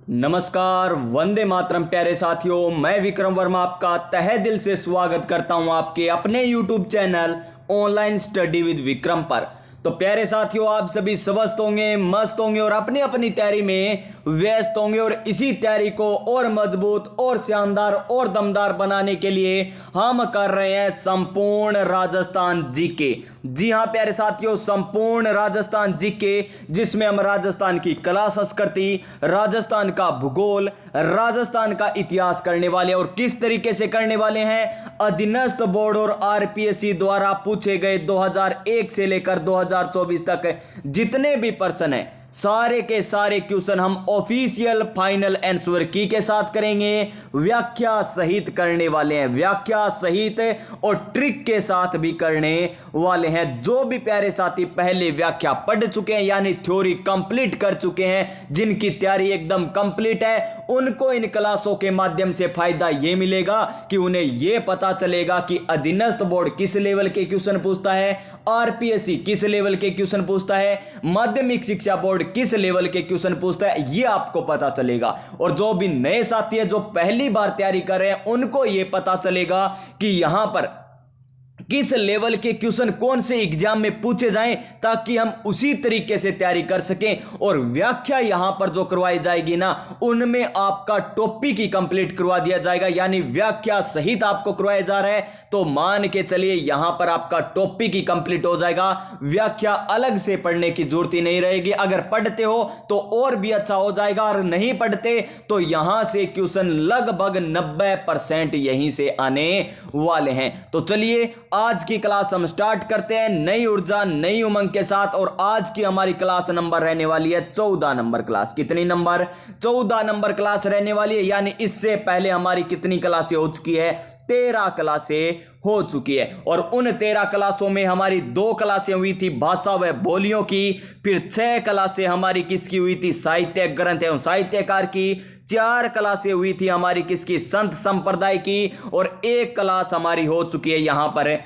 नमस्कार, वंदे मातरम प्यारे साथियों। मैं विक्रम वर्मा आपका तहे दिल से स्वागत करता हूं आपके अपने YouTube channel online study with Vikram पर। तो प्यारे साथियों, आप सभी स्वस्थ होंगे, मस्त होंगे और अपनी अपनी तैयारी में व्यस्त होंगे। और इसी तैयारी को और मजबूत और शानदार और दमदार बनाने के लिए हम कर रहे हैं संपूर्ण राजस्थान जीके। जी हां प्यारे साथियों, संपूर्ण राजस्थान जीके, जिसमें हम राजस्थान की कला संस्कृति, राजस्थान का भूगोल, राजस्थान का इतिहास करने वाले। और किस तरीके से करने वाले हैं? अधीनस्थ बोर्ड और आरपीएससी द्वारा पूछे गए 2001 से लेकर 2024 तक जितने भी प्रश्न हैं, सारे के सारे क्वेश्चन हम ऑफिशियल फाइनल आंसर की के साथ करेंगे। व्याख्या सहित करने वाले हैं, व्याख्या सहित और ट्रिक के साथ भी करने वाले हैं। जो भी प्यारे साथी पहले व्याख्या पढ़ चुके हैं, यानी थ्योरी कंप्लीट कर चुके हैं, जिनकी तैयारी एकदम कंप्लीट है, उनको इन क्लासों के माध्यम से फायदा यह मिलेगा कि उन्हें यह पता चलेगा कि अधीनस्थ बोर्ड किस लेवल के क्वेश्चन पूछता है, आरपीएससी किस लेवल के क्वेश्चन पूछता है, माध्यमिक शिक्षा बोर्ड किस लेवल के क्वेश्चन पूछता है, यह आपको पता चलेगा। और जो भी नए साथी है, जो पहली बार तैयारी कर रहे हैं, उनको यह पता चलेगा कि यहां पर किस लेवल के क्वेश्चन कौन से एग्जाम में पूछे जाएं, ताकि हम उसी तरीके से तैयारी कर सकें। और व्याख्या यहां पर जो करवाई जाएगी ना, उनमें आपका टॉपिक ही कंप्लीट करवा दिया जाएगा, यानी व्याख्या सहित आपको करवाया जा रहा है। तो मान के चलिए यहां पर आपका टॉपिक ही कंप्लीट हो जाएगा, व्याख्या अलग से पढ़ने की जरूरत ही नहीं रहेगी। अगर पढ़ते हो तो और भी अच्छा हो जाएगा, और नहीं पढ़ते तो यहां से क्वेश्चन लगभग 90% यहीं से आने वाले हैं। तो चलिए आज की क्लास हम स्टार्ट करते हैं नई ऊर्जा नई उमंग के साथ। और आज की हमारी क्लास नंबर रहने वाली है 14 नंबर क्लास। कितनी नंबर? 14 नंबर क्लास रहने वाली है। यानी इससे पहले हमारी कितनी क्लासें हो चुकी है? 13 क्लासें हो चुकी है। और उन 13 क्लासों में हमारी 2 क्लासें हुई थी भाषा व बोलियों की, फिर 6 क्लासें हमारी किसकी हुई थी? साहित्य ग्रंथ एवं साहित्यकार की, 4 क्लासें हुई थी हमारी किसकी? संत संप्रदाय की, और 1 क्लास हमारी हो चुकी है यहां पर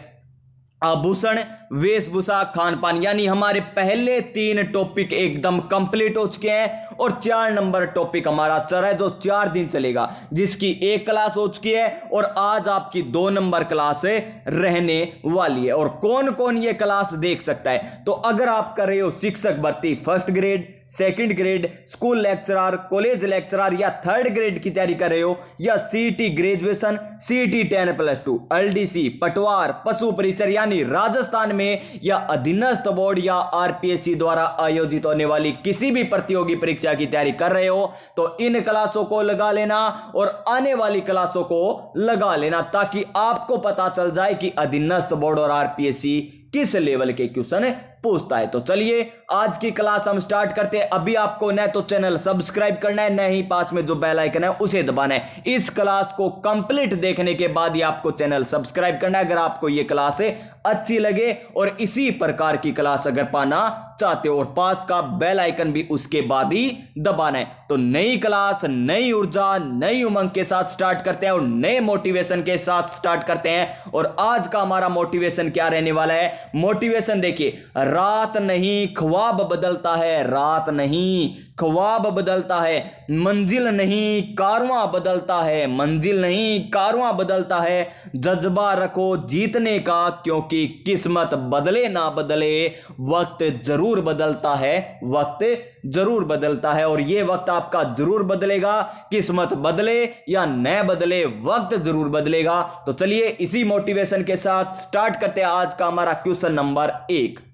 आभूषण वेशभूषा खान पान। यानी हमारे पहले 3 टॉपिक एकदम कंप्लीट हो चुके हैं। और 4 नंबर टॉपिक हमारा चल रहा है, जो 4 दिन चलेगा, जिसकी 1 क्लास हो चुकी है। और आज आपकी 2 नंबर क्लास रहने वाली है। और कौन कौन ये क्लास देख सकता है? तो अगर आप कर रहे हो शिक्षक भर्ती first grade, second grade, school lecturer, college lecturer या थर्ड ग्रेड की तैयारी कर रहे हो, या सीटी ग्रेजुएशन, सीटी 10+2, एलडीसी, पटवार, पशु परिचर यानी राजस्थान में, या अधीनस्थ बोर्ड या आरपीएससी द्वारा आयोजित होने वाली किसी भी प्रतियोगी परीक्षा की तैयारी कर रहे हो, तो इन क्लासों को लगा लेना और आने वाली क्लासों को लगा लेना, ताकि आपको पता चल जाए कि अधीनस्थ बोर्ड और आरपीएससी किस लेवल के क्वेश्चन पूछता है। तो चलिए आज की क्लास हम स्टार्ट करते हैं। अभी आपको न तो चैनल सब्सक्राइब करना है, न ही पास में जो बेल आइकन है उसे दबाना है। इस क्लास को कंप्लीट देखने के बाद ही आपको चैनल सब्सक्राइब करना है, अगर आपको ये क्लास अच्छी लगे और इसी प्रकार की क्लास अगर पाना चाहते हो। और पास का बेल आइकन भी उसके बाद ही दबाना है। तो नई क्लास नई ऊर्जा नई उमंग के साथ स्टार्ट करते हैं और नए मोटिवेशन के साथ स्टार्ट करते हैं। और आज का हमारा मोटिवेशन क्या रहने वाला है? मोटिवेशन देखिए, रात नहीं ख्वाब बदलता है, रात नहीं ख्वाब बदलता है, मंजिल नहीं कारवां बदलता है, मंजिल नहीं कारवां बदलता है। जज्बा रखो जीतने का, क्योंकि किस्मत बदले ना बदले वक्त जरूर बदलता है, वक्त जरूर बदलता है। और यह वक्त आपका जरूर बदलेगा, किस्मत बदले या न बदले वक्त जरूर बदलेगा। तो चलिए इसी मोटिवेशन के साथ स्टार्ट करते हैं आज का हमारा क्वेश्चन नंबर 1।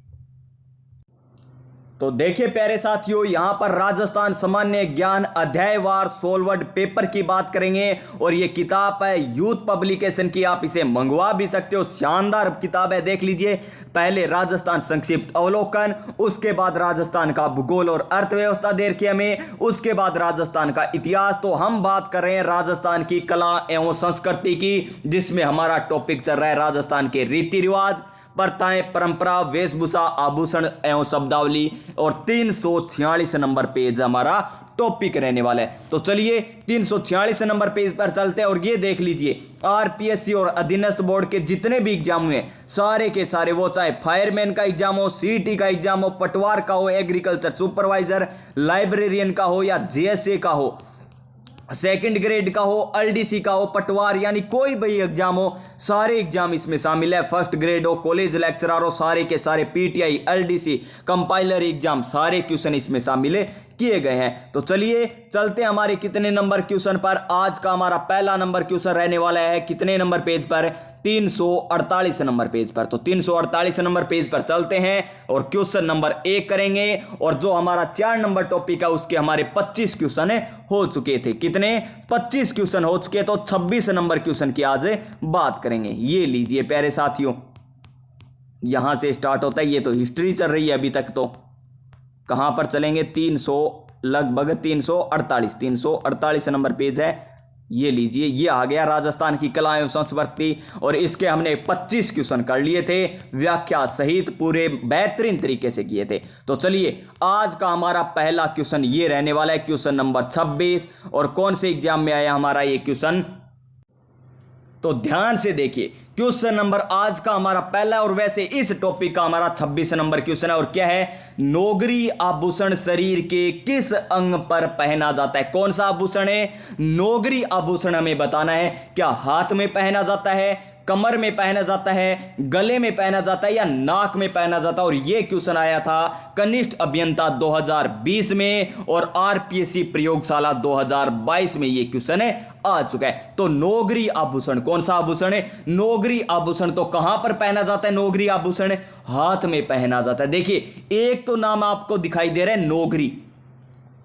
तो देखिए प्यारे साथियों, यहां पर राजस्थान सामान्य ज्ञान अध्यायवार सोलवर्ड पेपर की बात करेंगे। और ये किताब है यूथ पब्लिकेशन की, आप इसे मंगवा भी सकते हो। शानदार किताब है, देख लीजिए। पहले राजस्थान संक्षिप्त अवलोकन, उसके बाद राजस्थान का भूगोल और अर्थव्यवस्था दे रखी हमें, उसके बाद राजस्थान का इतिहास। तो हम बात कर रहे हैं राजस्थान की कला एवं संस्कृति की, जिसमें हमारा टॉपिक चल रहा है राजस्थान के रीति रिवाज, प्रथाएं, परंपरा, वेशभूषा, आभूषण एवं शब्दावली। और 346 नंबर पेज हमारा टॉपिक रहने वाला है। तो चलिए 346 नंबर पेज पर चलते हैं। और ये देख लीजिए, आरपीएससी और अधीनस्थ बोर्ड के जितने भी एग्जाम हुए सारे के सारे, वो चाहे फायरमैन का एग्जाम हो, सीटी का एग्जाम हो, पटवार का हो, एग्रीकल्चर सुपरवाइजर, लाइब्रेरियन का हो या जेएसए का हो, सेकंड ग्रेड का हो, एलडीसी का हो, पटवार, यानी कोई भी एग्जाम हो, सारे एग्जाम इसमें शामिल है। फर्स्ट ग्रेड हो, कॉलेज लेक्चरर हो, सारे के सारे पीटीआई, एलडीसी, कंपाइलर एग्जाम, सारे क्वेश्चन इसमें शामिल है किए गए हैं। तो चलिए चलते हैं हमारे कितने नंबर क्वेश्चन पर। आज का हमारा पहला नंबर क्वेश्चन रहने वाला है कितने नंबर पेज पर, 348 नंबर पेज पर। तो 348 नंबर पेज पर चलते हैं और क्वेश्चन नंबर 1 करेंगे। और जो हमारा 4 नंबर टॉपिक है उसके हमारे 25 क्वेश्चन हो चुके थे। कितने? 25 क्वेश्चन हो चुके। तो 26 नंबर क्वेश्चन की आज बात करेंगे। ये लीजिए प्यारे साथियों, यहां से स्टार्ट होता है। ये तो हिस्ट्री चल रही है अभी तक। तो कहां पर चलेंगे? 300 लगभग 348 नंबर पेज है। ये लीजिए, ये आ गया राजस्थान की कला एवं संस्कृति। और इसके हमने 25 क्वेश्चन कर लिए थे, व्याख्या सहित पूरे बेहतरीन तरीके से किए थे। तो चलिए आज का हमारा पहला क्वेश्चन ये रहने वाला है, क्वेश्चन नंबर 26। और कौन से एग्जाम में आया हमारा ये क्वेश्चन? तो ध्यान से देखिए, क्वेश्चन नंबर आज का हमारा पहला, और वैसे इस टॉपिक का हमारा 26 नंबर क्वेश्चन है। और क्या है? नोगरी आभूषण शरीर के किस अंग पर पहना जाता है? कौन सा आभूषण है? नोगरी आभूषण हमें बताना है। क्या हाथ में पहना जाता है, कमर में पहना जाता है, गले में पहना जाता है, या नाक में पहना जाता है? और यह क्वेश्चन आया था कनिष्ठ अभियंता 2020 में और आरपीएससी प्रयोगशाला 2022 में ये क्वेश्चन आ चुका है। तो नोगरी आभूषण कौन सा आभूषण है? नोगरी आभूषण तो कहां पर पहना जाता है? नोगरी आभूषण हाथ में पहना जाता है। देखिए एक तो नाम आपको दिखाई दे रहा है नोगरी,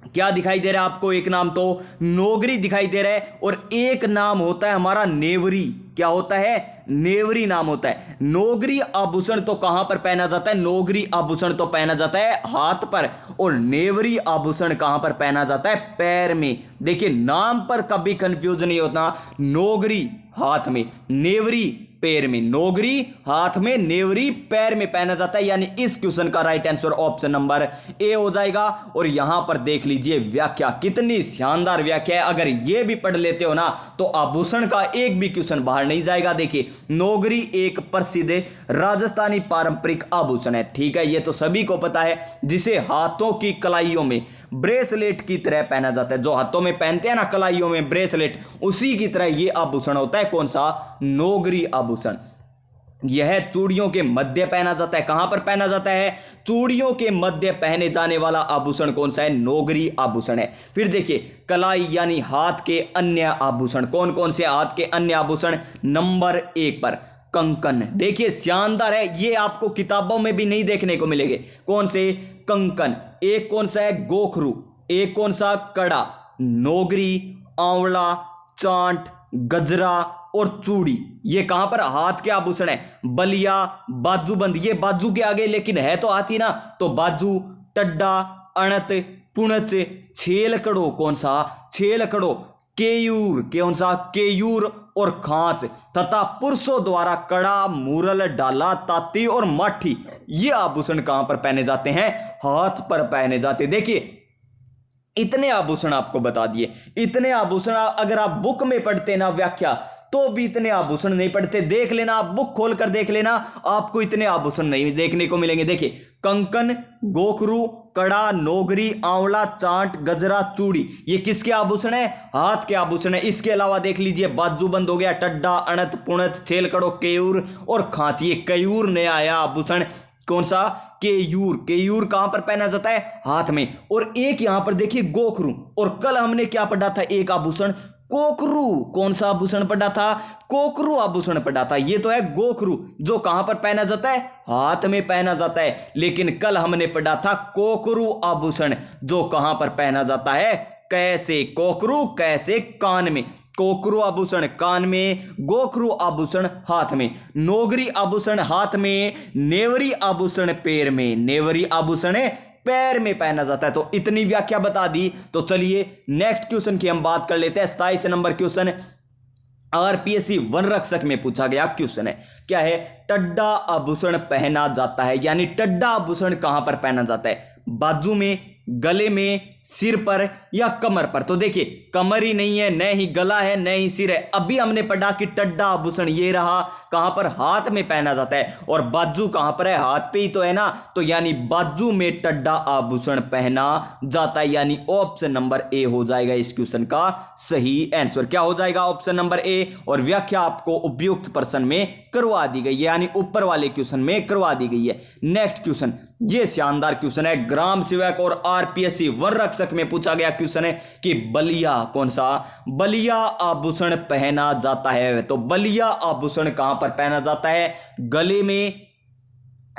क्या दिखाई दे रहा है आपको? एक नाम तो नोगरी दिखाई दे रहा है, और एक नाम होता है हमारा नेवरी। क्या होता है? नेवरी नाम होता है। नोगरी आभूषण तो कहां पर पहना जाता है? नोगरी आभूषण तो पहना जाता है हाथ पर, और नेवरी आभूषण कहां पर पहना जाता है? पैर में। देखिए नाम पर कभी कंफ्यूज नहीं होता। नोगरी हाथ में, नेवरी पैर में। नोगरी हाथ में, नेवरी पैर में पहना जाता है। यानी इस क्वेश्चन का right answer option number A हो जाएगा। और यहां पर देख लीजिए व्याख्या, कितनी शानदार व्याख्या है। अगर यह भी पढ़ लेते हो ना तो आभूषण का एक भी क्वेश्चन बाहर नहीं जाएगा। देखिए नोगरी एक प्रसिद्ध राजस्थानी पारंपरिक आभूषण है, ठीक है, यह तो सभी को पता है, जिसे हाथों की कलाइयों में ब्रेसलेट की तरह पहना जाता है। जो हाथों में पहनते हैं ना कलाइयों में ब्रेसलेट, उसी की तरह यह आभूषण होता है। कौन सा? नोगरी आभूषण। यह चूड़ियों के मध्य पहना जाता है। कहां पर पहना जाता है? चूड़ियों के मध्य पहने जाने वाला आभूषण कौन सा है? नोगरी आभूषण है। फिर देखिए कलाई यानी हाथ के अन्य आभूषण, कौन कौन से हाथ के अन्य आभूषण? नंबर 1 पर कंकन। देखिए शानदार है, ये आपको किताबों में भी नहीं देखने को मिलेंगे। कौन से? कंकन। एक कौन सा है? गोखरू। एक कौन सा? कड़ा। नोगरी, आंवला, चांट, गजरा और चूड़ी, ये कहां पर? हाथ के आभूषण है। बलिया, बाजूबंद, ये बाजू के आगे लेकिन है तो हाथी ना, तो बाजू, टड्डा, अणत, पुणच, छेलकड़ो, कौन सा? छेलकड़ो, केयूर, कौन सा? केयूर और खांच, तथा पुरुषों द्वारा कड़ा, मूरल, डाला, ताती और माठी, ये आभूषण कहां पर पहने जाते हैं? हाथ पर पहने जाते। देखिए इतने आभूषण आपको बता दिए। इतने आभूषण अगर आप बुक में पढ़ते ना व्याख्या, तो भी इतने आभूषण नहीं पढ़ते। देख लेना, आप बुक खोलकर देख लेना, आपको इतने आभूषण नहीं देखने को मिलेंगे। देखिए कंकन, गोखरू, कड़ा, नोगरी, आंवला, चांट, गजरा, चूड़ी, ये किसके आभूषण है? हाथ के आभूषण है। इसके अलावा देख लीजिए बाजूबंद हो गया, टड्डा, अणत, पुणत, छेलकड़ो, केयूर और खांच, ये केयूर नया आया आभूषण। कौन सा? केयूर। केयूर कहां पर पहना जाता है? हाथ में। और एक यहां पर देखिए गोखरू, और कल हमने क्या पढ़ा था? एक आभूषण कोकरू। कौन सा आभूषण पढ़ा था? कोकरू आभूषण पढ़ा था। ये तो है गोखरू, जो कहां पर पहना जाता है? हाथ में पहना जाता है। लेकिन कल हमने पढ़ा था कोकरू आभूषण, जो कहां पर पहना जाता है? कैसे? कोकरू कैसे? कान में। कोकरू आभूषण कान में, गोखरू आभूषण हाथ में, नोगरी आभूषण हाथ में, नेवरी आभूषण पैर में। नेवरी आभूषण पैर में पहना जाता है। तो इतनी व्याख्या बता दी। तो चलिए नेक्स्ट क्वेश्चन की हम बात कर लेते हैं। 27 नंबर क्वेश्चन आरपीएससी वन रक्षक में पूछा गया क्वेश्चन है। क्या है? टड्डा आभूषण पहना जाता है, यानी टड्डा आभूषण कहां पर पहना जाता है? बाजू में, गले में, सिर पर या कमर पर। तो देखिए कमर ही नहीं है, न ही गला है, न ही सिर है। अभी हमने पढ़ा कि टड्डा आभूषण ये रहा, कहां पर, हाथ में पहना जाता है। और बाजू कहां पर है, हाथ पे ही तो है ना, तो यानी बाजू में टड्डा आभूषण पहना जाता है, यानी ऑप्शन नंबर ए हो जाएगा इस क्वेश्चन का सही आंसर। क्या हो जाएगा, ऑप्शन नंबर ए। और व्याख्या आपको उपयुक्त प्रश्न में करवा दी गई है, यानी ऊपर वाले क्वेश्चन में करवा दी गई है। नेक्स्ट क्वेश्चन, ये शानदार क्वेश्चन है, ग्राम सेवक और आरपीएससी वन रक्षक में पूछा गया क्वेश्चन है कि बलिया, कौन सा बलिया आभूषण पहना जाता है। तो बलिया आभूषण कहां पर पहना जाता है, गले में,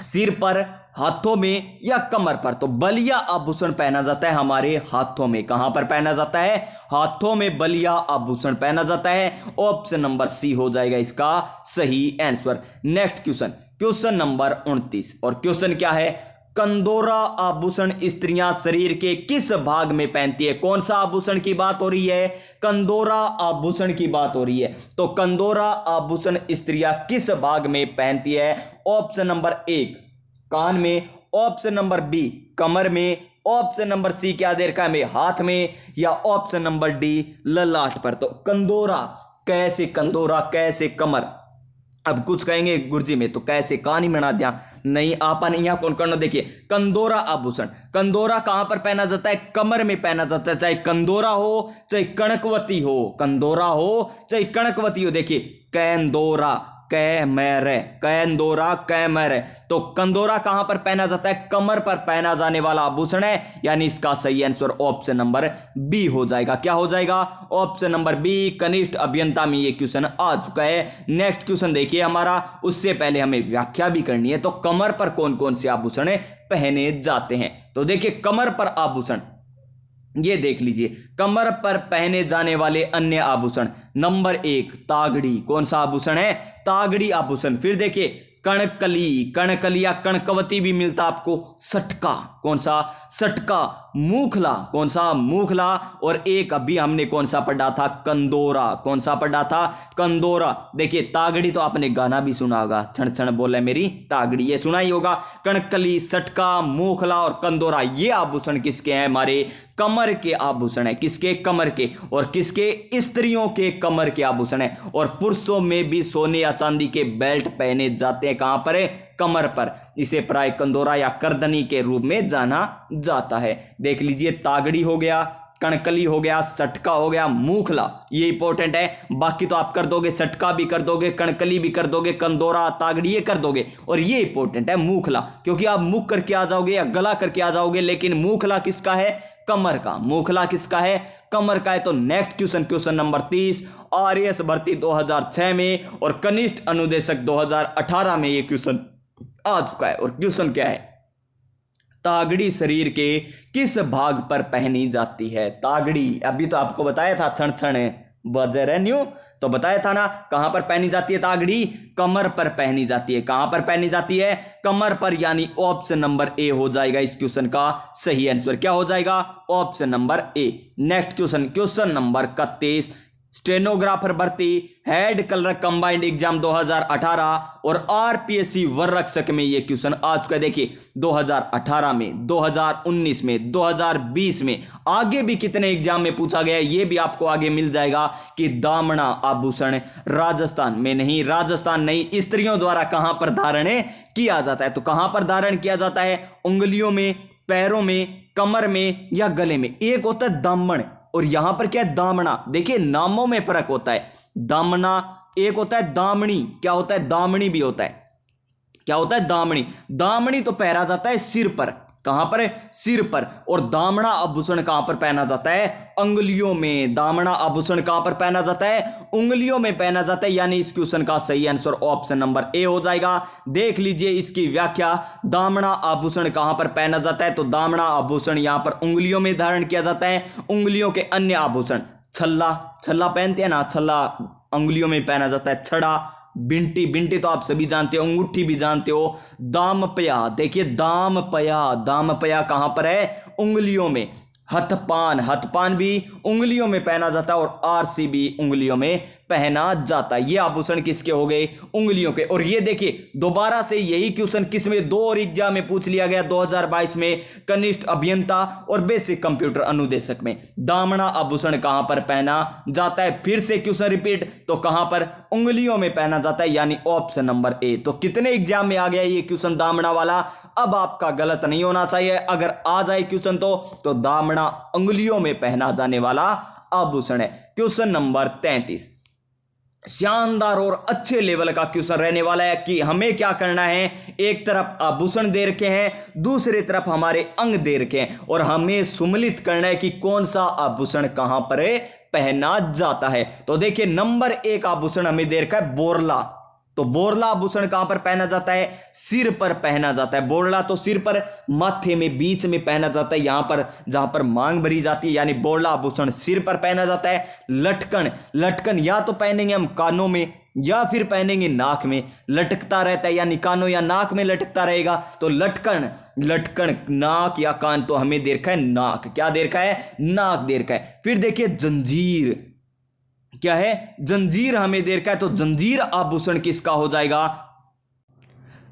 सिर पर, हाथों में या कमर पर। तो बलिया आभूषण पहना जाता है हमारे हाथों में। कहां पर पहना जाता है, हाथों में बलिया आभूषण पहना जाता है। ऑप्शन नंबर सी हो जाएगा इसका सही answer. Next question, question number 29, और क्वेश्चन क्या है, कंदोरा आभूषण स्त्रियां शरीर के किस भाग में पहनती है। कौन सा आभूषण की बात हो रही है, कंदोरा आभूषण की बात हो रही है। तो कंदोरा आभूषण स्त्रियां किस भाग में पहनती है। ऑप्शन नंबर 1 कान में, ऑप्शन नंबर बी कमर में, ऑप्शन नंबर सी क्या दे रखा है हमें, हाथ में, या ऑप्शन नंबर डी ललाट पर। तो कंदोरा, कैसे कंदोरा, कैसे कमर। अब कुछ कहेंगे गुरुजी में तो कैसे कान ही बना दिया, नहीं आपा नहीं, यहां कौन करना। देखिए कंदोरा आभूषण, कंदोरा कहां पर पहना जाता है, कमर में पहना जाता है, चाहे कंदोरा हो चाहे कणकवती हो, कंदोरा हो चाहे कणकवती हो। देखिए कैंदोरा, कैमरे, कैंदोरा कैमरे। तो कंदोरा कहां पर पहना जाता है, कमर पर पहना जाने वाला आभूषण है, यानी इसका सही आंसर ऑप्शन नंबर बी हो जाएगा। क्या हो जाएगा, ऑप्शन नंबर बी। कनिष्ठ अभियंता में ये क्वेश्चन आ चुका है। नेक्स्ट क्वेश्चन देखिए हमारा, उससे पहले हमें व्याख्या भी करनी है। तो कमर पर कौन कौन से आभूषण पहने जाते हैं। तो देखिए कमर पर आभूषण, ये देख लीजिए, कमर पर पहने जाने वाले अन्य आभूषण, नंबर 1 तागड़ी। कौन सा आभूषण है, तागड़ी आभूषण। फिर देखिए कणकली, कणकली या कणकवती भी मिलता आपको। सटका, कौन सा, सटका। मूखला, कौन सा, मूखला। और एक अभी हमने कौन सा पढ़ा था, कंदोरा। कौन सा पढ़ा था, कंदोरा। देखिए तागड़ी तो आपने गाना भी सुना होगा, क्षण क्षण बोले मेरी तागड़ी, ये सुना ही होगा। कणकली, सटका, मूखला और कंदोरा, ये आभूषण किसके हैं, हमारे कमर के आभूषण है। किसके, कमर के। और किसके, स्त्रियों के कमर के आभूषण है। और पुरुषों में भी सोने या चांदी के बेल्ट पहने जाते हैं, कहां पर है, कमर पर। इसे प्राय कंदोरा या करदनी के रूप में जाना जाता है। देख लीजिए तागड़ी हो गया, कणकली हो गया, सटका हो गया, मूखला, ये इंपॉर्टेंट है। बाकी तो आप कर दोगे, सटका भी कर दोगे, कणकली भी कर दोगे, कंदोरा, तागड़ी ये कर दोगे। और ये इंपॉर्टेंट है मूखला, क्योंकि आप मुख करके आ जाओगे या गला करके आ जाओगे, लेकिन मूखला किसका है, कमर का। मूखला किसका है, कमर का है। तो next question, question number 30, RAS भर्ती 2006 में और कनिष्ठ अनुदेशक 2018 में ये क्वेश्चन आ चुका है। और क्वेश्चन क्या है, तागड़ी शरीर के किस भाग पर पहनी जाती है। तागड़ी अभी तो आपको बताया था, क्षण क्षण बजर है न्यू, तो बताया था ना, कहां पर पहनी जाती है तागड़ी, कमर पर पहनी जाती है। कहां पर पहनी जाती है, कमर पर, यानी ऑप्शन नंबर ए हो जाएगा इस क्वेश्चन का सही आंसर। क्या हो जाएगा, option number A. Next question, question number 31, stenographer भर्ती हेड कलर कंबाइंड एग्जाम 2018 और आरपीएससी वन रक्षक में ये क्वेश्चन आ चुका है। देखिए 2018 में, 2019 में, 2020 में, आगे भी कितने एग्जाम में पूछा गया है ये भी आपको आगे मिल जाएगा कि दामना आभूषण राजस्थान में नहीं, राजस्थान नहीं, स्त्रियों द्वारा कहां पर धारण किया जाता है। तो कहां पर धारण किया जाता है, उंगलियों में, पैरों में, कमर में या गले में। एक होता है दामन और यहां पर क्या है, दामना। देखिए नामों में फर्क होता है, दामना एक होता है, दामनी क्या होता है, दामनी भी होता है। क्या होता है, दामनी। दामनी तो पहना जाता है सिर पर, कहां पर है, सिर पर। और दामना आभूषण कहां पर पहना जाता है, अंगुलियों में। दामना आभूषण कहां पर पहना जाता है, उंगलियों में पहना जाता है, यानी इस क्वेश्चन का सही आंसर ऑप्शन नंबर ए हो जाएगा। देख लीजिए इसकी व्याख्या, दामना आभूषण कहां पर पहना जाता है, तो दामना आभूषण यहां पर उंगलियों में धारण किया जाता है। उंगलियों के अन्य आभूषण, छल्ला, छल्ला पहनते हैं ना, छल्ला उंगलियों में पहना जाता है। छड़ा, बिंटी, बिंटी तो आप सभी जानते हो, अंगूठी भी जानते हो। दामपया, देखिए दामपया, दामपया कहां पर है, उंगलियों में। हथपान, हथपान भी उंगलियों में पहना जाता है और आरसी भी उंगलियों में पहना जाता है। ये आभूषण किसके हो गए? उंगलियों के। और ये देखिए दोबारा से यही क्वेश्चन किसमें? दो और एग्जाम में पूछ लिया गया 2022 में, कनिष्ठ अभियंता और बेसिक कंप्यूटर अनुदेशक में। दामना आभूषण कहां पर पहना जाता है? फिर से क्वेश्चन रिपीट, तो कहां पर? उंगलियों में पहना जाता है, यानी ऑप्शन नंबर ए। तो कितने एग्जाम में आ गया ये क्वेश्चन दामना वाला? अब आपका गलत नहीं होना चाहिए, अगर आ जाए क्वेश्चन तो दामना उंगलियों में पहना जाने वाला आभूषण है। क्वेश्चन नंबर 33 शानदार और अच्छे लेवल का क्वेश्चन रहने वाला है कि हमें क्या करना है। एक तरफ आभूषण दे रखे हैं, दूसरी तरफ हमारे अंग दे रखे हैं, और हमें सुमेलित करना है कि कौन सा आभूषण कहां पर पहना जाता है। तो देखिए नंबर 1 आभूषण हमें दे रखा है बोरला। तो बोरला आभूषण कहां पर पहना जाता है? सिर पर पहना जाता है। बोरला तो सिर पर, माथे में बीच में पहना जाता है, यहां पर जहां पर मांग भरी जाती है, यानी बोरला आभूषण सिर पर पहना जाता है। लटकन, लटकन या तो पहनेंगे हम कानों में या फिर पहनेंगे नाक में। लटकता रहता है, यानी कानों या नाक में लटकता रहेगा। तो लटकन, लटकन नाक या कान, तो हमें दे रखा है नाक। क्या दे रखा है? नाक दे रखा है। फिर देखिए जंजीर, क्या है? जंजीर हमें दे रखा है। तो जंजीर आभूषण किसका हो जाएगा?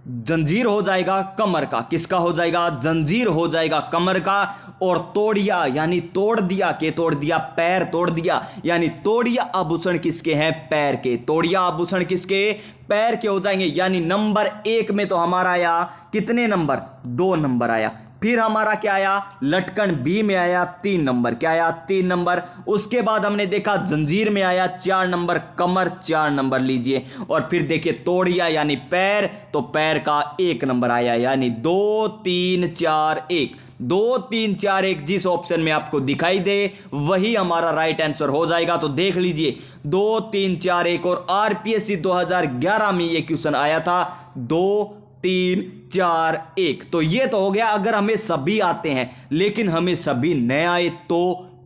जंजीर हो जाएगा कमर का। किसका हो जाएगा? जंजीर हो जाएगा कमर का। और तोड़िया, यानी तोड़ दिया, के तोड़ दिया? पैर तोड़ दिया, यानी तोड़िया आभूषण किसके हैं? पैर के। तोड़िया आभूषण किसके? पैर के हो जाएंगे। यानी नंबर 1 में तो हमारा आया कितने नंबर? 2 नंबर आया। फिर हमारा क्या आया? लटकन बी में आया 3 नंबर। क्या आया? 3 नंबर। उसके बाद हमने देखा जंजीर में आया 4 नंबर, कमर 4 नंबर लीजिए। और फिर देखिए तोड़िया यानी पैर, तो पैर का 1 नंबर आया, यानी 2 3 4 1। 2 3 4 1 जिस ऑप्शन में आपको दिखाई दे वही हमारा राइट आंसर हो जाएगा। तो देख लीजिए 2 3 4 1, और आरपीएससी 2011 में ये क्वेश्चन आया था 2 3 4 1। तो ये तो हो गया अगर हमें सभी आते हैं, लेकिन हमें सभी नहीं आए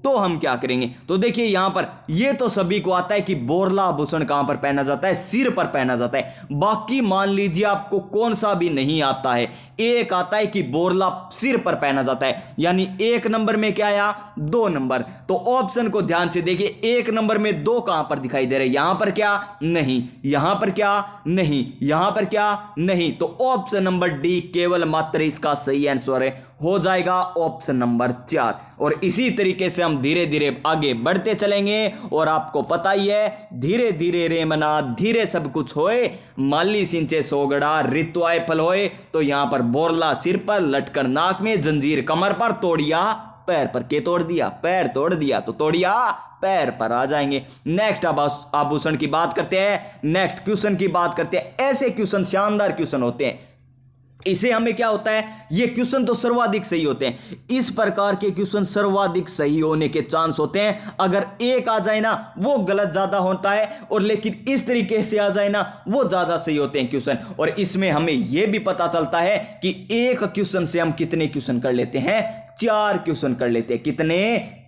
तो हम क्या करेंगे? तो देखिए यहां पर ये तो सभी को आता है कि बोरला आभूषण कहां पर पहना जाता है? सिर पर पहना जाता है। बाकी मान लीजिए आपको कौन सा भी नहीं आता है, एक आता है कि बोरला सिर पर पहना जाता है, यानी 1 नंबर में क्या आया? 2 नंबर। तो ऑप्शन को ध्यान से देखिए, 1 नंबर में 2 कहां पर दिखाई दे रहे हैं? यहां पर क्या? नहीं। यहां पर क्या? नहीं। यहां पर क्या? नहीं। तो ऑप्शन नंबर डी केवल मात्र इसका सही आंसर हो जाएगा, ऑप्शन नंबर 4। और इसी तरीके से हम धीरे धीरे आगे बढ़ते चलेंगे। और आपको पता ही है धीरे धीरे रे मना धीरे सब कुछ होए, माली सिंचे सोगड़ा ऋतु आए फल होए। तो यहां पर बोरला सिर पर, लटकन नाक में, जंजीर कमर पर, तोड़िया पैर पर। के तोड़ दिया? पैर तोड़ दिया, तो तोड़िया पैर पर आ जाएंगे। नेक्स्ट अब आभूषण की बात करते हैं, नेक्स्ट क्वेश्चन की बात करते हैं। ऐसे क्वेश्चन शानदार क्वेश्चन होते हैं, इसे हमें क्या होता है? ये क्वेश्चन तो सर्वाधिक सही होते हैं। इस प्रकार के क्वेश्चन सर्वाधिक सही होने के चांस होते हैं। अगर एक आ जाए ना वो गलत ज्यादा होता है, और लेकिन इस तरीके से आ जाए ना वो ज्यादा सही होते हैं क्वेश्चन। और इसमें हमें यह भी पता चलता है कि एक क्वेश्चन से हम कितने क्वेश्चन कर लेते हैं? 4 क्वेश्चन कर लेते हैं। कितने?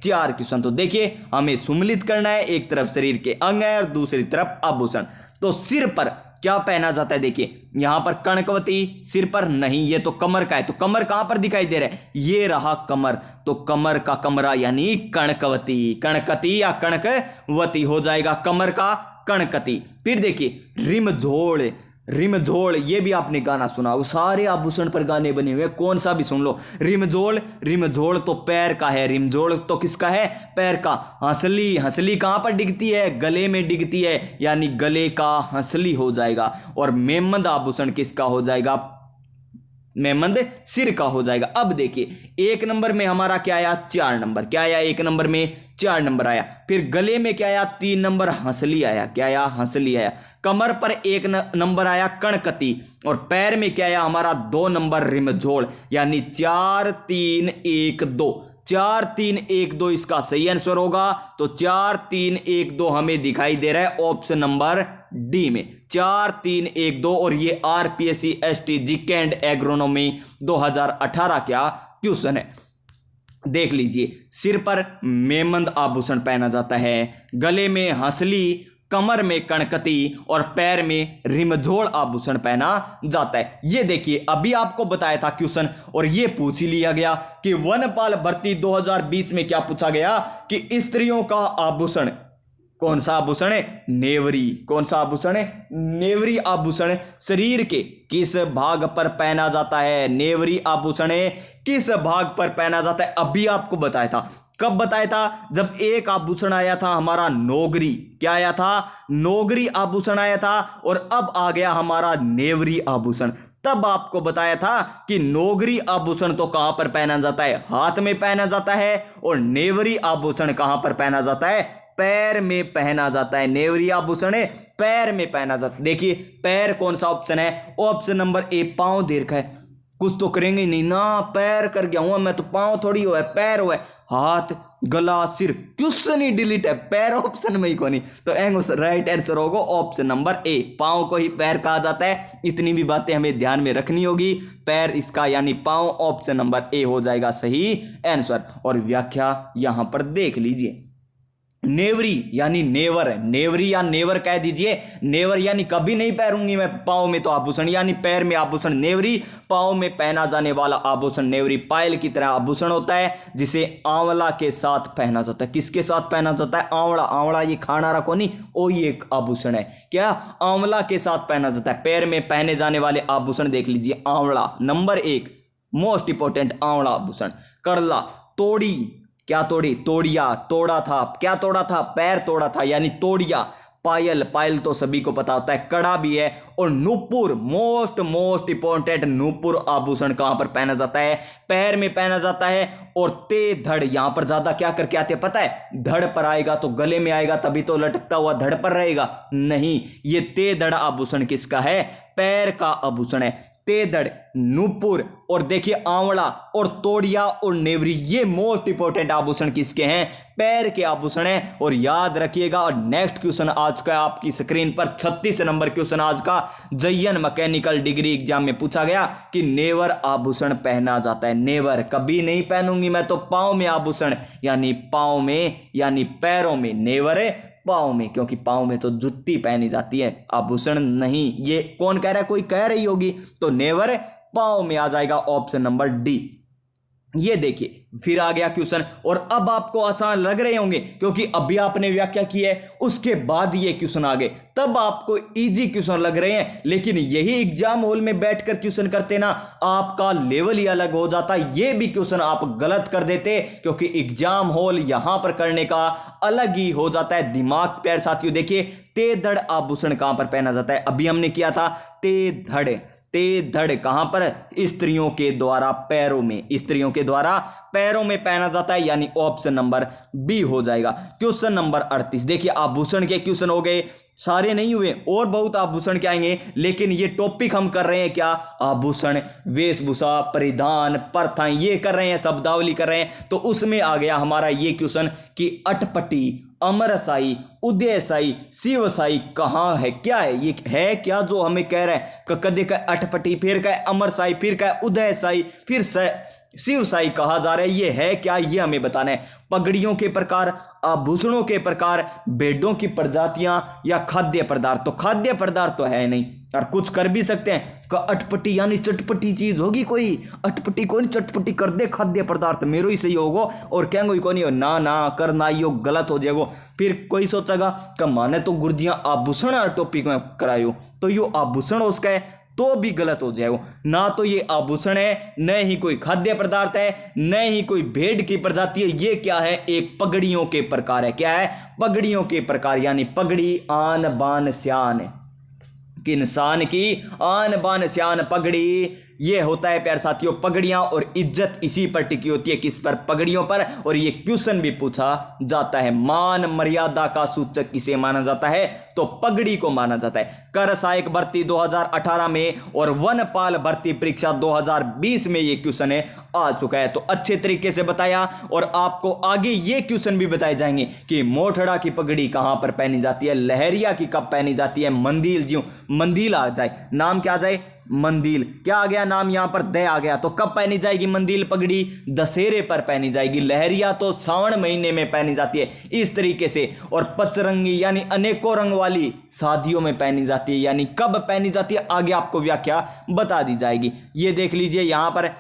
4 क्वेश्चन। तो देखिए हमें सुमेलित करना है, एक तरफ शरीर के अंग है और दूसरी तरफ आभूषण। तो सिर पर क्या पहना जाता है? देखिए यहां पर कणकवती सिर पर नहीं, ये तो कमर का है। तो कमर कहां पर दिखाई दे रहा है? ये रहा कमर। तो कमर का कमरा यानी कणकवती। कणकती या कणकवती हो जाएगा कमर का कणकती। फिर देखिए रिमझोड़, रिमझोड़ ये भी आपने गाना सुना, वो सारे आभूषण पर गाने बने हुए, कौन सा भी सुन लो। रिमझोड़, रिमझोड़ तो पैर का है। रिमझोड़ तो किसका है? पैर का। हंसली, हंसली कहां पर डिगती है? गले में डिगती है, यानी गले का हंसली हो जाएगा। और मेमंद आभूषण किसका हो जाएगा? मेमंद सिर का हो जाएगा। अब देखिए 1 नंबर में हमारा क्या आया? 4 नंबर। क्या आया? 1 नंबर में 4 नंबर आया। फिर गले में क्या आया? 3 नंबर हंसली आया। क्या आया? हंसली आया। कमर पर 1 नंबर आया कणकती। और पैर में क्या आया हमारा? 2 नंबर रिमझोड़, यानी 4 3 1 2। 4 3 1 2 इसका सही आंसर होगा। तो 4 3 1 2 हमें दिखाई दे रहा है ऑप्शन नंबर डी में। 4 3 1 2। और ये RPSC ST GK and agronomy 2018 क्या क्वेश्चन है। देख लीजिए सिर पर मेमंद आभूषण पहना जाता है, गले में हंसली, कमर में कणकती और पैर में रिमझोड़ आभूषण पहना जाता है। ये देखिए अभी आपको बताया था क्वेश्चन, और ये पूछ ही लिया गया कि वनपाल भर्ती 2020 में क्या पूछा गया कि स्त्रियों का आभूषण कौन सा आभूषण है? नेवरी। कौन सा आभूषण है? नेवरी आभूषण शरीर के किस भाग पर पहना जाता है? नेवरी आभूषण किस भाग पर पहना जाता है? अभी आपको बताया था। कब बताया था? जब एक आभूषण आया था हमारा नौगरी। क्या आया था? नौगरी आभूषण आया था। और अब आ गया हमारा नेवरी आभूषण। तब आपको बताया था कि नौगरी आभूषण तो कहां पर पहना जाता है? हाथ में पहना जाता है। और नेवरी आभूषण कहां पर पहना जाता है? पैर में पहना जाता है। नेवरी आभूषण पैर में पहना जाता है। देखिए पैर कौन सा ऑप्शन है? ऑप्शन नंबर ए, पांव दीर्घ है। कुछ तो करेंगे नहीं ना, पैर कर गया हूं मैं तो, पांव थोड़ी हुआ है, पैर हुआ है। हाथ, गला, सिर, क्वेश्चन ही डिलीट है, पैर ऑप्शन में ही को नहीं। तो राइट आंसर होगा ऑप्शन नंबर ए, पांव को ही पैर कहा जाता है। इतनी भी बातें हमें ध्यान में रखनी होगी। पैर इसका यानी पांव, ऑप्शन नंबर ए हो जाएगा सही आंसर। और व्याख्या यहां पर देख लीजिए। नेवरी यानी नेवर है, नेवरी या नेवर कह दीजिए। नेवर यानी कभी नहीं पहनूंगी मैं पांव में तो आभूषण, यानी पैर में आभूषण नेवरी। पांव में पहना जाने वाला आभूषण नेवरी पायल की तरह आभूषण होता है, जिसे आंवला के साथ पहना जाता है। किसके साथ पहना जाता है? आंवला। आंवला ये खाना रखो नहीं, वो ही एक आभूषण है। क्या? आंवला के साथ पहना जाता है। पैर में पहने जाने वाले आभूषण देख लीजिए। आंवला नंबर 1 मोस्ट इंपोर्टेंट आंवला आभूषण। करला, तोड़ी। क्या तोड़ी? तोड़िया, तोड़ा था। क्या तोड़ा था? पैर तोड़ा था, यानी तोड़िया। पायल, पायल तो सभी को पता होता है, कड़ा भी है। और नूपुर, मोस्ट इंपोर्टेंट नूपुर आभूषण कहां पर पहना जाता है? पैर में पहना जाता है। और ते धड़, यहां पर ज्यादा क्या करके आते हैं पता है? धड़ पर आएगा तो गले में आएगा, तभी तो लटकता हुआ धड़ पर रहेगा। नहीं, ये ते धड़ आभूषण किसका है? पैर का आभूषण है। तेदड़, नूपुर और देखिए आंवला और तोड़िया और नेवरी, ये मोस्ट इंपोर्टेंट आभूषण किसके हैं? पैर के आभूषण हैं। और याद रखिएगा। और नेक्स्ट क्वेश्चन आज का आपकी स्क्रीन पर 36 नंबर क्वेश्चन आज का जयन मैकेनिकल डिग्री एग्जाम में पूछा गया कि नेवर आभूषण पहना जाता है। नेवर कभी नहीं पहनूंगी मैं तो पांव में आभूषण, यानी पांव में यानी पैरों में, नेवर है पांव में, क्योंकि पांव में तो जुत्ती पहनी जाती है, आभूषण नहीं। ये कौन कह रहा है? कोई कह रही होगी। तो नेवर पांव में आ जाएगा ऑप्शन नंबर डी। ये देखिए फिर आ गया क्वेश्चन। और अब आपको आसान लग रहे होंगे क्योंकि अभी आपने व्याख्या की है, उसके बाद ये क्वेश्चन आ गए, तब आपको इजी क्वेश्चन लग रहे हैं। लेकिन यही एग्जाम हॉल में बैठकर क्वेश्चन करते ना, आपका लेवल ही अलग हो जाता। ये भी क्वेश्चन आप गलत कर देते, क्योंकि एग्जाम हॉल यहां पर करने का अलग ही हो जाता है दिमाग। प्यारे साथियों देखिए, तेधड़ आभूषण कहां पर पहना जाता है? अभी हमने किया था तेधड़। तेधड़ कहां पर? स्त्रियों के द्वारा पैरों में, स्त्रियों के द्वारा पैरों में पहना जाता है, यानी ऑप्शन नंबर बी हो जाएगा। क्वेश्चन नंबर 38 देखिए, आभूषण के क्वेश्चन हो गए, सारे नहीं हुए और बहुत आभूषण के आएंगे, लेकिन ये टॉपिक हम कर रहे हैं क्या? आभूषण, वेशभूषा, परिधान, प्रथाएं, ये कर रहे हैं, शब्दावली कर रहे हैं। तो उसमें आ गया हमारा ये क्वेश्चन कि अटपटी, अमरसाई, उदयसाई, शिवसाई कहाँ है? क्या है ये? है क्या जो हमें कह रहा है? कदे का अटपटी, फिर का अमरसाई, फिर का उदयसाई, फिर शिवसाई कहा जा रहा है, ये है क्या? ये हमें बताना है। पगड़ियों के प्रकार, आभूषणों के प्रकार, बेडों की प्रजातियां या खाद्य पदार्थ? तो खाद्य पदार्थ तो है नहीं, और कुछ कर भी सकते हैं। अटपटी यानी चटपटी चीज होगी कोई, अटपटी कोई चटपटी कर दे खाद्य पदार्थ, मेरो ही सही होगा और कहेंगे को नहीं हो, ना ना करना यो गलत हो जाएगा। फिर कोई सोचेगा कि माने तो गुरुजियां आभूषण टॉपिक में करायो, तो यो आभूषण उसका है तो भी गलत हो जाएगा। ना तो ये आभूषण है, न ही कोई खाद्य पदार्थ है, न ही कोई भेड़ की प्रजाति है। ये क्या है? एक पगड़ियों के प्रकार है। क्या है? पगड़ियों के प्रकार, यानी पगड़ी, आन बान स्यान, इंसान की आन बान स्यान पगड़ी, ये होता है प्यारे साथियों पगड़ियां। और इज्जत इसी पर टिकी होती है, किस पर? पगड़ियों पर। और ये क्वेश्चन भी पूछा जाता है, मान मर्यादा का सूचक किसे माना जाता है? तो पगड़ी को माना जाता है। कर सहायक भर्ती 2018 में और वनपाल भर्ती परीक्षा 2020 में ये क्वेश्चन है आ चुका है। तो अच्छे तरीके से बताया, और आपको आगे ये क्वेश्चन भी बताए जाएंगे कि मोठड़ा की पगड़ी कहां पर पहनी जाती है, लहरिया की कब पहनी जाती है, मंदिल, ज्यों मंदिल आ जाए, नाम क्या आ जाए? मंदिल। क्या आ गया नाम? यहां पर दे आ गया। तो कब पहनी जाएगी मंदिल पगड़ी? दशहरे पर पहनी जाएगी। लहरिया तो सावन महीने में पहनी जाती है, इस तरीके से। और पचरंगी यानी अनेकों रंग वाली शादियों में पहनी जाती है, यानी कब पहनी जाती है आगे आपको व्याख्या बता दी जाएगी। ये देख लीजिए, यहां पर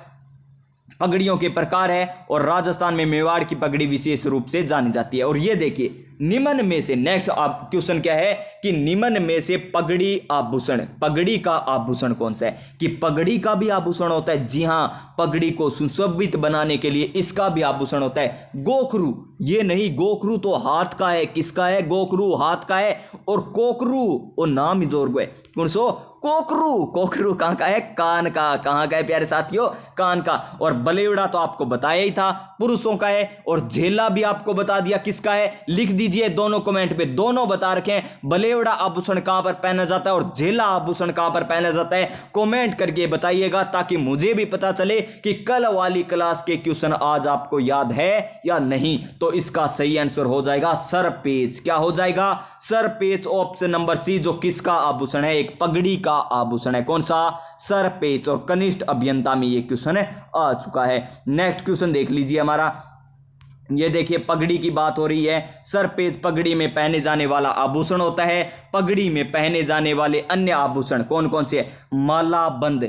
पगड़ियों के प्रकार है, और राजस्थान में मेवाड़ की पगड़ी विशेष रूप से जानी जाती है। और ये देखिए निम्न में से, नेक्स्ट आप क्वेश्चन क्या है कि निम्न में से पगड़ी आभूषण, पगड़ी का आभूषण कौन सा है? कि पगड़ी का भी आभूषण होता है, जी हां, पगड़ी को सुशोभित बनाने के लिए इसका भी आभूषण होता है। गोखरू, ये नहीं, गोखरू तो हाथ का है, किसका है? गोखरू हाथ का है। और कोकरू वो नाम ही जोर गए, कौन सो? कोकरू, कोकरू कहां का है? कान का। कहां का है प्यारे साथियों? कान का। और बलेवड़ा तो आपको बताया ही था, पुरुषों का है। और झेला भी आपको बता दिया किसका है, लिख दीजिए दोनों कमेंट पे, दोनों बता रखे हैं। बलेवड़ा आभूषण कहां पर पहना जाता है और झेला आभूषण कहां पर पहना जाता है, कमेंट करके बताइएगा, ताकि मुझे भी पता चले कि कल वाली क्लास के क्वेश्चन आज आपको याद है या नहीं। तो इसका सही आंसर हो जाएगा सर पेच। क्या हो जाएगा? सर पेच, ऑप्शन नंबर सी, जो किसका आभूषण है? एक पगड़ी का आभूषण है। कौन सा? सर पेच। और कनिष्ठ अभियंता में यह क्वेश्चन आ चुका है। नेक्स्ट क्वेश्चन देख लीजिए हमारा, ये देखिए, पगड़ी की बात हो रही है। सर पेच पगड़ी में पहने जाने वाला आभूषण होता है। पगड़ी में पहने जाने वाले अन्य आभूषण कौन कौन से हैं? माला बंद,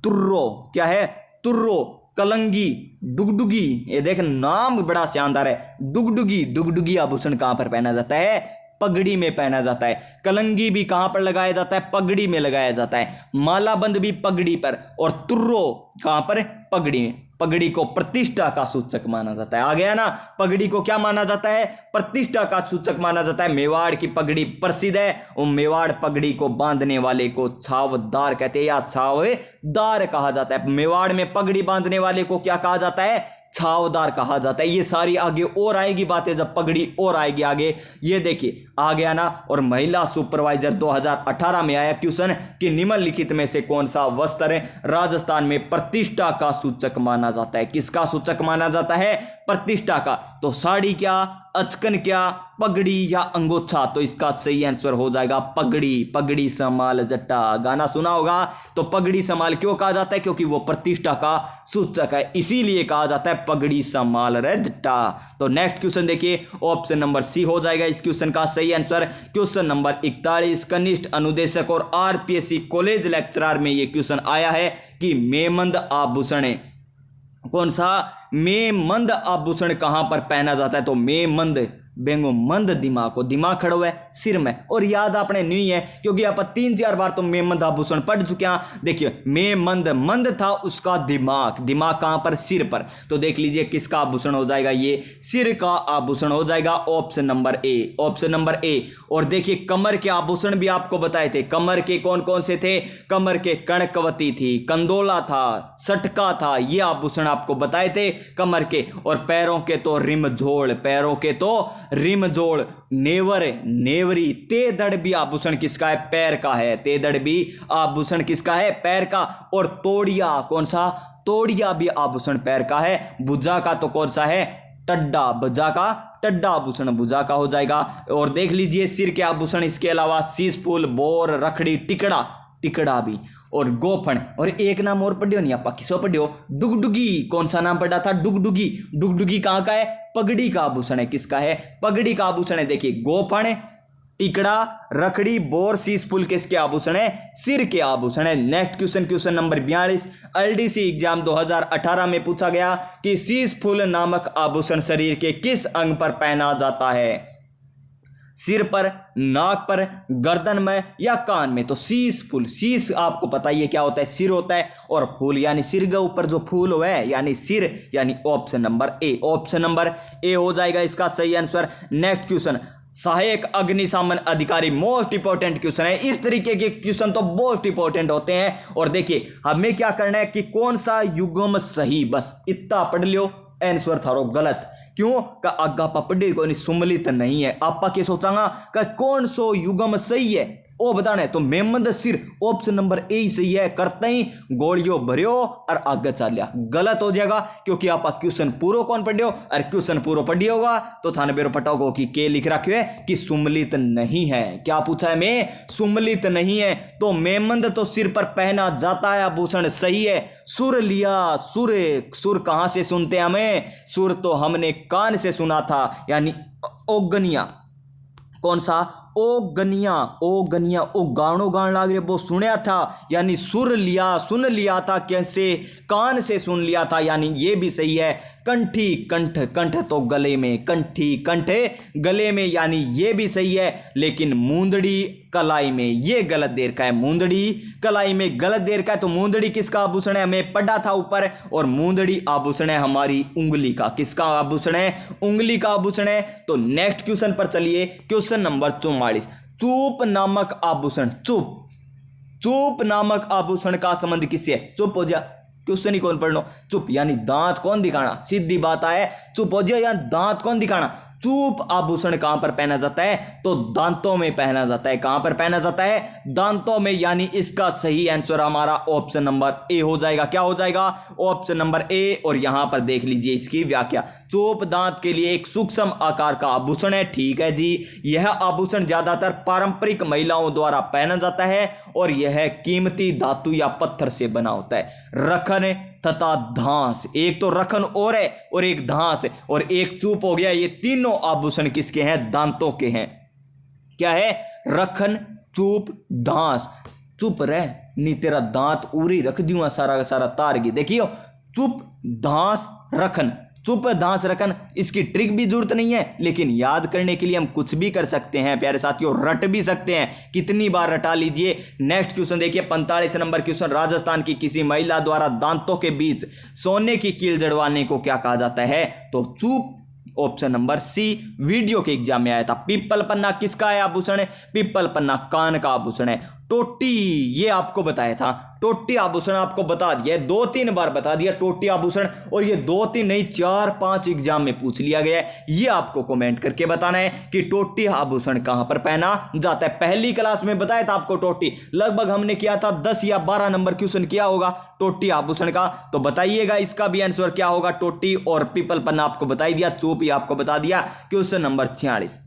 तुर्रो, क्या है? तुर्रो, कलंगी, डुगडुगी। ये देख, नाम बड़ा शानदार है। डुगडुगी, डुगडुगी आभूषण कहां पर पहना जाता है? पगड़ी में पहना जाता है। कलंगी भी कहां पर लगाया जाता है? पगड़ी में लगाया जाता है। मालाबंद भी पगड़ी पर। और तुर्रो कहां पर? पगड़ी में। पगड़ी को प्रतिष्ठा का सूचक माना जाता है। आ गया ना? पगड़ी को क्या माना जाता है? प्रतिष्ठा का सूचक माना जाता है। मेवाड़ की पगड़ी प्रसिद्ध है। और मेवाड़ पगड़ी को बांधने वाले को छावदार कहते हैं या छावदार कहा जाता है। मेवाड़ में पगड़ी बांधने वाले को क्या कहा जाता है? छावदार कहा जाता है। ये सारी आगे और आएगी बातें जब पगड़ी और आएगी आगे। ये देखिए, आ गया ना? और महिला सुपरवाइजर 2018 में आया क्वेश्चन कि निम्नलिखित में से कौन सा वस्त्र राजस्थान में प्रतिष्ठा का सूचक माना जाता है? किसका सूचक माना जाता है? प्रतिष्ठा का। तो साड़ी क्या, अचकन क्या, पगड़ी या अंगोछा? तो इसका सही आंसर हो जाएगा पगड़ी। पगड़ी संभाल जट्टा, गाना सुना होगा। तो पगड़ी संभाल क्यों कहा जाता है? क्योंकि वो प्रतिष्ठा का सूचक है, इसीलिए कहा जाता है पगड़ी संभाल रे जट्टा। तो नेक्स्ट क्वेश्चन देखिए, ऑप्शन नंबर सी हो जाएगा इस क्वेश्चन का सही आंसर। क्वेश्चन नंबर 41, कनिष्ठ अनुदेशक और आरपीएससी कॉलेज लेक्चरर में ये क्वेश्चन आया है कि मेमंद आभूषण है। कौन सा? मेमंद आभूषण कहां पर पहना जाता है? तो मेमंद, बेंगो मंद दिमाग को, दिमाग खड़ा हुआ है सिर में। और याद आपने नहीं है क्योंकि आप 3-4 बार तो मेमंद आभूषण पढ़ चुके हैं। देखिए, मेमंद, मंद था उसका दिमाग, दिमाग कहां पर? सिर पर। तो देख लीजिए किसका आभूषण हो जाएगा? ये सिर का आभूषण हो जाएगा, option number A. Option number A. और देखिए, कमर के आभूषण भी आपको बताए थे। कमर के कौन कौन से थे? कमर के कणकवती थी, कंदोला था, सटका था, ये आभूषण आपको बताए थे कमर के। और पैरों के तो रिमझोल, पैरों के तो रिमझोल, नेवर, नेवरी, तेदड़ भी आभूषण किसका है? पैर का है। तेदड़ भी आभूषण किसका है? पैर का। और तोड़िया, कौन सा? तोड़िया भी आभूषण पैर का है। भुजा का तो कौन सा है? टड्डा, भुजा का टड्डा आभूषण भुजा का हो जाएगा। और देख लीजिए, सिर के आभूषण इसके अलावा शीश फूल, बोर, रखड़ी, टिकड़ा, टिकड़ा भी, और गोफण। और एक नाम और पढ़ियो नहीं, आप किसो पढ़ियो? डुगडुगी। कौन सा नाम पढ़ा था? डुगडुगी। डुगडुगी कहां का है? पगड़ी का आभूषण है। किसका है? पगड़ी का आभूषण है। देखिए, गोफण, टिकड़ा, रखड़ी, बोर, शीश फूल किसके आभूषण है? सिर के आभूषण है। Next question, question number 42, LDC exam 2018 में पूछा गया कि शीश फूल नामक आभूषण शरीर के किस अंग पर पहना जाता है? सिर पर, नाक पर, गर्दन में या कान में? तो शीश फूल, शीश आपको पता ही है क्या होता है? सिर होता है। और फूल यानी सिर के ऊपर जो फूल हुआ है यानी सिर, यानी option number A. Option number A हो जाएगा इसका सही आंसर। नेक्स्ट क्वेश्चन, सहायक अग्निशमन अधिकारी, मोस्ट इंपॉर्टेंट क्वेश्चन है। इस तरीके के क्वेश्चन तो मोस्ट इंपॉर्टेंट होते हैं। और देखिए, हमें क्या करना है कि कौन सा युग्म सही, बस इतना पढ़ लियो, आंसर थारो गलत। क्यों? का आगा पढ़े को नहीं, सुमलित नहीं है। आपा के सोचांगा कि कौन सो युग्म सही है वो बताना है। तो मेमंद सिर, ऑप्शन नंबर ए ही सही है। करते ही गोलियों भरियो और आगे चलिया, गलत हो जाएगा क्योंकि आप क्वेश्चन पूरा कौन पढ़ियो? और क्वेश्चन पूरा पढ़ी होगा तो थाने बेरो पटाओ कि के लिख रखे है कि सुमलित नहीं है। क्या पूछा है? मैं सुमलित नहीं है। तो मेमंद तो सिर पर पहना जाता है आभूषण, सही है। सुर लिया, सुर, सुर कहां से सुनते हैं हमें? सुर तो हमने कान से सुना था, यानी ओगनिया। कौन सा? ओ गनिया ओ गानो गान लाग रे वो सुनया था, यानी सुन लिया था, कैसे कान से सुन लिया था, यानी ये भी सही है। कंठी कंठ कंठ तो गले में, कंठी कंठ गले में, यानी ये भी सही है। लेकिन मूंदड़ी कलाई में, ये गलत देर का है। मूंदड़ी कलाई में गलत देर का है। तो मूंदड़ी किसका आभूषण है, हमें पढ़ा था ऊपर, और मूंदड़ी आभूषण है हमारी उंगली का। किसका आभूषण है, उंगली का आभूषण है। तो नेक्स्ट क्वेश्चन पर चलिए, क्वेश्चन नंबर 44। चूप नामक आभूषण, चूप नामक आभूषण का संबंध किससे है? चुप हो जा, क्वेश्चन ही कौन पढ़ लो। चुप यानी दांत कौन दिखाना, सीधी बात है। चुप हो जा या दांत कौन दिखाना। चूप आभूषण कहां पर पहना जाता है, तो दांतों में पहना जाता है। कहां पर पहना जाता है, दांतों में, यानी इसका सही आंसर हमारा ऑप्शन नंबर ए हो जाएगा। क्या हो जाएगा, ऑप्शन नंबर ए। और यहां पर देख लीजिए इसकी व्याख्या, चूप दांत के लिए एक सूक्ष्म आकार का आभूषण है। ठीक है जी, यह आभूषण ज्यादातर पारंपरिक महिलाओं द्वारा पहना जाता है और यह कीमती धातु या पत्थर से बना होता है। रखन तथा धांस, एक तो रखन और है और एक धांस है और एक चूप हो गया। ये तीनों आभूषण किसके हैं, दांतों के हैं। क्या है, रखन, चूप, धांस। चुप रह, नी तेरा दांत उरी रख दूंगा सारा का सारा तार की। देखियो, चुप धांस रखन, चुप धांस रखन, इसकी ट्रिक भी जरूरत नहीं है, लेकिन याद करने के लिए हम कुछ भी कर सकते हैं प्यारे साथियों, रट भी सकते हैं। कितनी बार रटा लीजिए। नेक्स्ट क्वेश्चन देखिए, 45 नंबर क्वेश्चन। राजस्थान की किसी महिला द्वारा दांतों के बीच सोने की कील जड़वाने को क्या कहा जाता है, तो चूप। ऑप्शन नंबर सी वीडियो के एग्जाम में आया था। पीपल पन्ना किसका है आभूषण है, पीपल पन्ना कान का आभूषण है। टोटी, ये आपको बताया था, टोटी आभूषण आपको बता दिया, 2-3 बार बता दिया टोटी आभूषण, और ये 2-3 नहीं 4-5 एग्जाम में पूछ लिया गया है। ये आपको कमेंट करके बताना है कि टोटी आभूषण कहां पर पहना जाता है। पहली क्लास में बताया था आपको टोटी, लगभग हमने किया था 10 या 12 नंबर क्वेश्चन किया होगा टोटी आभूषण का। तो बताइएगा इसका भी आंसर क्या होगा। टोटी और पीपल पन्ना आपको बता दिया, चूप ही आपको बता दिया। क्वेश्चन नंबर 46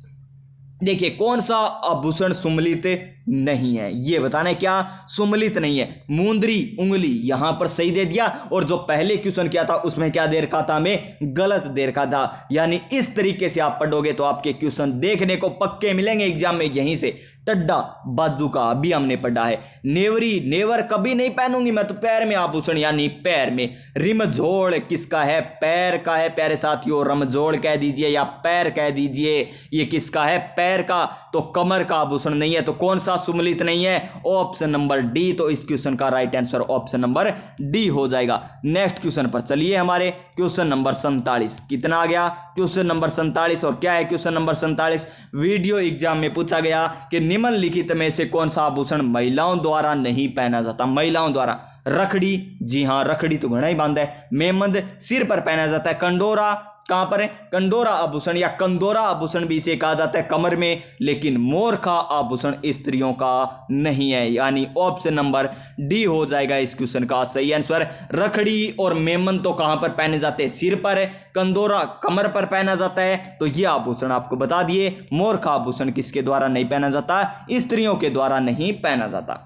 देखिए, कौन सा आभूषण सुमलित नहीं है, ये बताना है। क्या सुमलित नहीं है, मूंदरी उंगली, यहां पर सही दे दिया। और जो पहले क्वेश्चन किया था उसमें क्या दे रखा था, हमें गलत दे रखा था। यानी इस तरीके से आप पढ़ोगे तो आपके क्वेश्चन देखने को पक्के मिलेंगे एग्जाम में। यहीं से टड्डा बाजू का अभी हमने पढ़ा है। नेवरी, नेवर कभी नहीं पहनूंगी मैं तो पैर में आभूषण, यानी पैर में। रिमझोड़ किसका है, पैर का है प्यारे साथियों। रमझोड़ कह दीजिए या पैर कह दीजिए, ये किसका है, पैर का। तो कमर का आभूषण नहीं है। तो कौन सा सुमलित नहीं है, ऑप्शन नंबर डी। तो इस क्वेश्चन का right answer option number D हो जाएगा। नेक्स्ट क्वेश्चन पर चलिए, हमारे क्वेश्चन नंबर 47 कितना आ गया, क्वेश्चन नंबर 47। और क्या है क्वेश्चन नंबर 47, वीडियो एग्जाम में पूछा गया कि निम्नलिखित में से कौन सा आभूषण महिलाओं द्वारा नहीं पहना जाता। महिलाओं द्वारा रखड़ी, जी हां रखड़ी तो घड़ा ही बांधा है। मेमंद सिर पर पहना जाता है। कंडोरा कहां पर है, कंडोरा आभूषण या कंदोरा आभूषण भी इसे कहा जाता है, कमर में। लेकिन मोर का आभूषण स्त्रियों का नहीं है, यानी ऑप्शन नंबर डी हो जाएगा इस क्वेश्चन का सही आंसर। रखड़ी और मेमन तो कहां पर पहने जाते हैं, सिर पर। कंदोरा कमर पर पहना जाता है। तो यह आभूषण आपको बता दिए। मोर का आभूषण किसके द्वारा नहीं पहना जाता, स्त्रियों के द्वारा नहीं पहना जाता।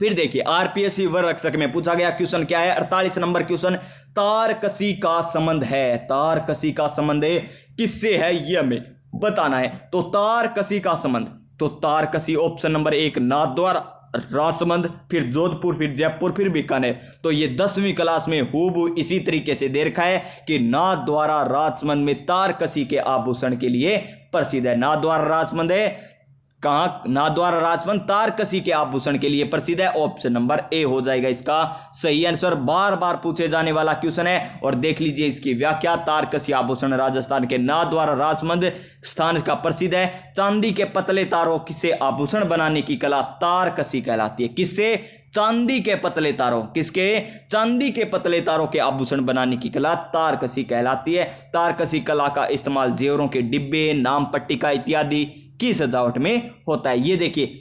फिर देखिए, आरपीएससी वर्ग में पूछा गया क्वेश्चन क्या है, 48 नंबर क्वेश्चन। तारकसी का संबंध है, तारकसी का संबंध किससे है ये हमें बताना है। तो तारकसी का संबंध, तो तारकसी ऑप्शन नंबर 1 नाथद्वारा राजसमंद, फिर जोधपुर, फिर जयपुर, फिर बीकानेर। तो ये 10वीं क्लास में हूबहू इसी तरीके से दे रखा है कि नाथद्वारा राजसमंद में तारकसी के आभूषण के लिए प्रसिद्ध है। नाथद्वारा राजसमंद है कहाँ, नाथद्वारा राजसमंद तारकसी के आभूषण के लिए प्रसिद्ध है। ऑप्शन नंबर ए हो जाएगा इसका सही आंसर। बार बार पूछे जाने वाला क्वेश्चन है और देख लीजिए इसकी व्याख्या। तारकसी आभूषण राजस्थान के नाथद्वारा राजसमंद स्थान का प्रसिद्ध है। चांदी के पतले तारों से आभूषण बनाने की कला तारकसी कहलाती है। किससे, चांदी के पतले तारों, किसके, चांदी के पतले तारों के आभूषण बनाने की कला तारकसी कहलाती है। तारकसी कला का इस्तेमाल जेवरों के डिब्बे, नाम पट्टिका इत्यादि की सजावट में होता है। ये देखिए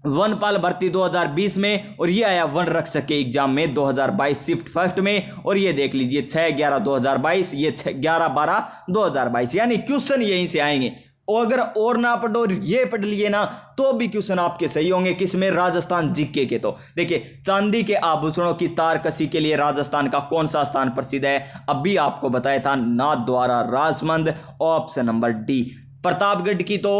वनपाल भर्ती 2020 में, और ये आया वन रक्षक के एग्जाम में 2022 शिफ्ट फर्स्ट में। और ये देख लीजिए 6/11/2022, ये 11/12/2022, यानी क्वेश्चन यहीं से आएंगे। और अगर और ना पढ़ो, ये पढ़ लिए ना, तो भी क्वेश्चन आपके सही होंगे। किसमें, राजस्थान जीके के। तो देखिए, चांदी के आभूषणों की तारकसी के लिए राजस्थान का कौन सा स्थान प्रसिद्ध है, अभी आपको बताया था Nathdwara Rajsamand, option number D. Pratapgarh की तो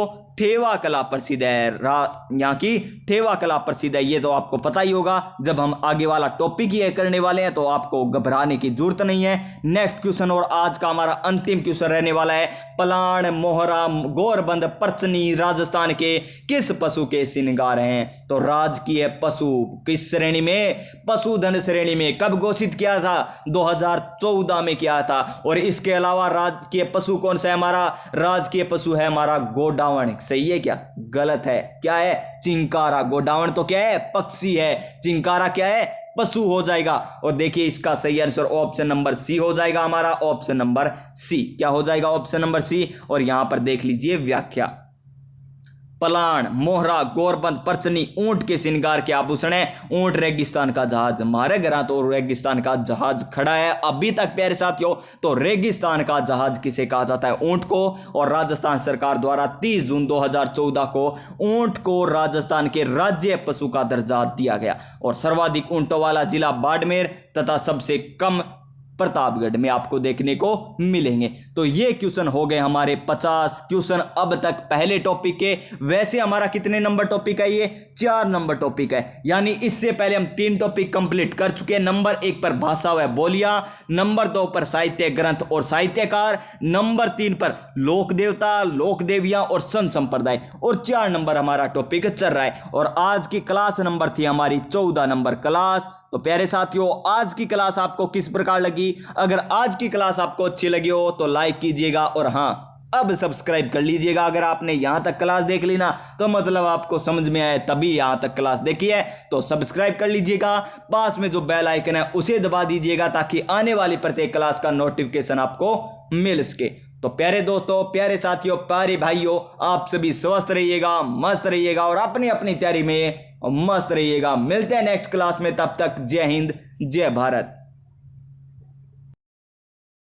थेवा कला प्रसिद्ध है। यहाँ की थेवा कला प्रसिद्ध है, ये तो आपको पता ही होगा। जब हम आगे वाला टॉपिक ये करने वाले हैं तो आपको घबराने की जरूरत नहीं है। नेक्स्ट क्वेश्चन और आज का हमारा अंतिम क्वेश्चन रहने वाला है, पलाण, मोहरा, गोरबंद, परचनी राजस्थान के किस पशु के श्रृंगार हैं? तो राजकीय पशु किस श्रेणी में? पशुधन श्रेणी में। कब घोषित किया था? 2014 में किया था। और इसके अलावा राजकीय पशु कौन सा है हमारा? राजकीय पशु है हमारा गोडावण। सही है क्या? गलत है। क्या है? चिंकारा। गोडावण तो क्या है? पक्षी है। चिंकारा क्या है? पशु हो जाएगा। और देखिए इसका सही आंसर ऑप्शन नंबर सी हो जाएगा हमारा, ऑप्शन नंबर सी। क्या हो जाएगा? Option number C. और यहां पर देख लीजिए व्याख्या, पलाण, मोहरा, गोरबंद, परचनी ऊंट के श्रृंगार के आभूषण है। ऊंट रेगिस्तान का जहाज। हमारे घर तो रेगिस्तान का जहाज खड़ा है अभी तक प्यारे साथियों। तो रेगिस्तान का जहाज किसे कहा जाता है? ऊंट को। और राजस्थान सरकार द्वारा 30 जून 2014 को ऊंट को राजस्थान के राज्य पशु का दर्जा दिया गया। और सर्वाधिक ऊंटों वाला जिला बाड़मेर तथा सबसे कम प्रतापगढ़ में आपको देखने को मिलेंगे। तो ये क्वेश्चन हो गए हमारे 50 क्वेश्चन अब तक पहले टॉपिक के। वैसे हमारा कितने नंबर टॉपिक है? ये 4 नंबर टॉपिक है। यानी इससे पहले हम 3 टॉपिक कंप्लीट कर चुके हैं। नंबर 1 पर भाषा व बोलियां, नंबर 2 पर साहित्य ग्रंथ और साहित्यकार, नंबर 3 पर लोक देवता, लोक देवियां और संत संप्रदाय, और 4 नंबर हमारा टॉपिक चल रहा है। और आज की क्लास नंबर थी हमारी 14 नंबर क्लास। तो प्यारे साथियों, आज की क्लास आपको किस प्रकार लगी? अगर आज की क्लास आपको अच्छी लगी हो तो लाइक कीजिएगा, और हाँ, अब सब्सक्राइब कर लीजिएगा। अगर आपने यहां तक क्लास देख ली ना तो मतलब आपको समझ में आए तभी यहां तक क्लास देखी है। तो सब्सक्राइब कर लीजिएगा, पास में जो बेल आइकन है उसे दबा दीजिएगा ताकि आने वाली प्रत्येक क्लास का नोटिफिकेशन आपको मिल सके। तो प्यारे दोस्तों, प्यारे साथियों, प्यारे भाइयों, आप सभी स्वस्थ रहिएगा, मस्त रहिएगा और अपनी अपनी तैयारी में मस्त रहिएगा। मिलते हैं नेक्स्ट क्लास में, तब तक जय हिंद, जय भारत।